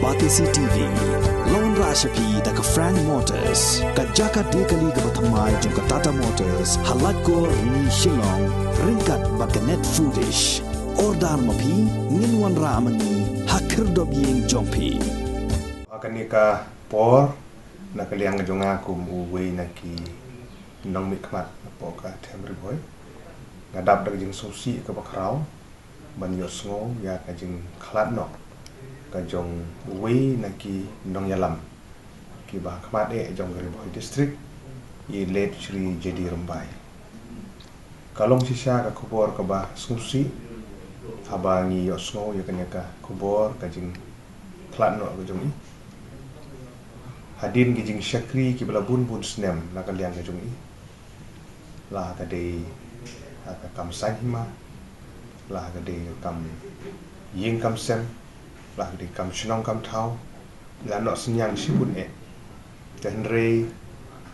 Batisi TV, Lone Rashapi da ka Frank Motors, ka Jaka Dekali ka Batamai jong ka Tata Motors, halat ko ni Shillong, ringkat ba ka Net Foodish, Ordar Mapi, Ninwan Ramani, Hakir Dobiyeng Jongpi. Akanika por nakaliang jonga kum uwe naki nong mikmat po ka temri boy ngadap dag jing susi ka bakraw ban yosngo ya ka jing klat no ka jong uwe naki nong yalam ki ba kmat e jong gari boy district i let Shri Jadi Rumbai kalong sisa ka kubor ka ba susi abangi yosngo ya ka kubor ka jing klat no ka jong i hadin gijing syakri ki bala bun snem la kaliang ka jung i la ka de ka kam sanhima la ka de kam ying kam sem la ka de kam shnong kam thau la no senyang sibun e dan re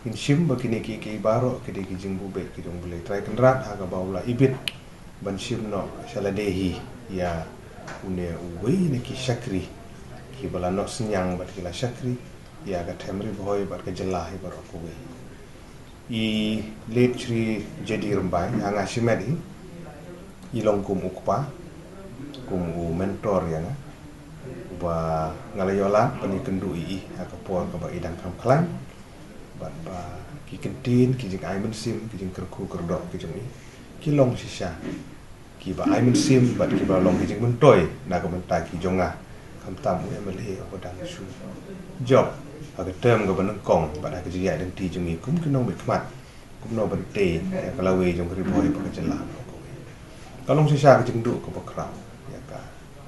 in sim bakini ki baro ki de gijing bube ki jung bule trai kenrat ha ka baula ibit ban sim no saladehi ya une uwe ne ki syakri ki bala no senyang bat ki la syakri ya ka temri boy bar ka jelahi bar aku we I late Shri Jadi Rumbai hanga simedi I longkum ukpa kum mentor ya na ba ngalayola pani kendu I ka por ka ba idang kam klan bat ba ki kentin ki jing aimen sim ki jing kerku kerdok ki jing I ki long sisa ki ba aimen sim bat ki ba long ki jing mentoy na ka mentai ki jonga kam tamu emele ko dang su job aga term ga banang kong pada ka jiya dan ti jungi kum kinong bikmat kum no bante ya kalawe jong kri boy pa jela ko kalong sisa ka jingdu ko bakra ya ka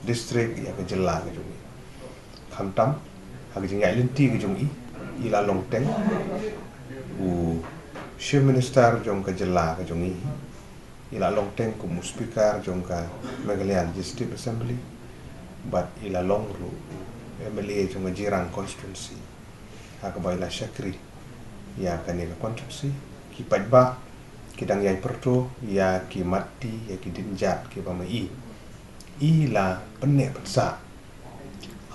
district ya ka jela ka jungi khamtam aga jinga lenti ka jungi ila long teng u chief minister jong ka jela ka jungi ila long teng ko speaker jong ka Meghalaya district assembly but ila long ru MLA jong jirang constituency akabai la syakri ya kani ka kontrapsi ki padba kidang yai perto ya ki mati ya ki dinjat ki pamai I la penne patsa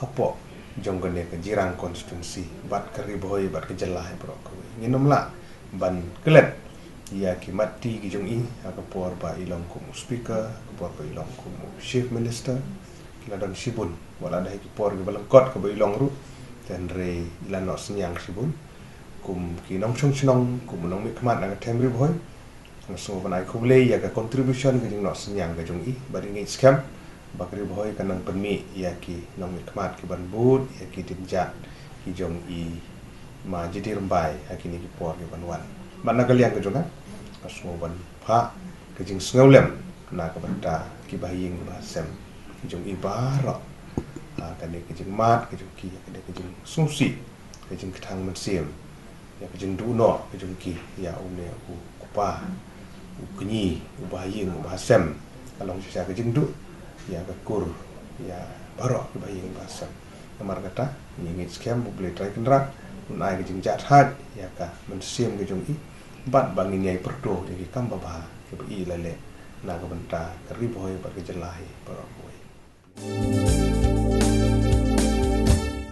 hapo jonggane ka jirang constituency bat kari boy bat ke jelah bro ko nginom la ban kelet ya ki mati ki jong I akapor ba ilong kum speaker akapor ba ilong kum chief minister kila dan sibun wala dah ki por ki balangkot ka ba ilong ru dan re ilan no senyang sibun kum ki nong chung kum nong mikmat na temri boy so banai kubule ya ka contribution ki no senyang ka jung I bari ngi scam bakri boy kanang permi ya ki nong mikmat ki ban bud ya ki dinjat ki jong I ma Jadi Rumbai akini ki por ki ban wan mana kalian ka jonga so ban pha ki jing sngaulem na ka banta ki bahing basem ki jong I baro kani kejing mat kejing ki kani kejing susi kejing ketang mensim ya kejing duno kejing ki ya umne u kupa u kenyi u bahing u basem kalau sisa kejing du ya kekur ya barok bahing basem namar kata ngit scam bu boleh try kendrak unai kejing jathat ya ka mensim kejing I bat bangin yai perdo jadi kam baba ke I lele na ka benta keriboy ba ke jelahi barok boy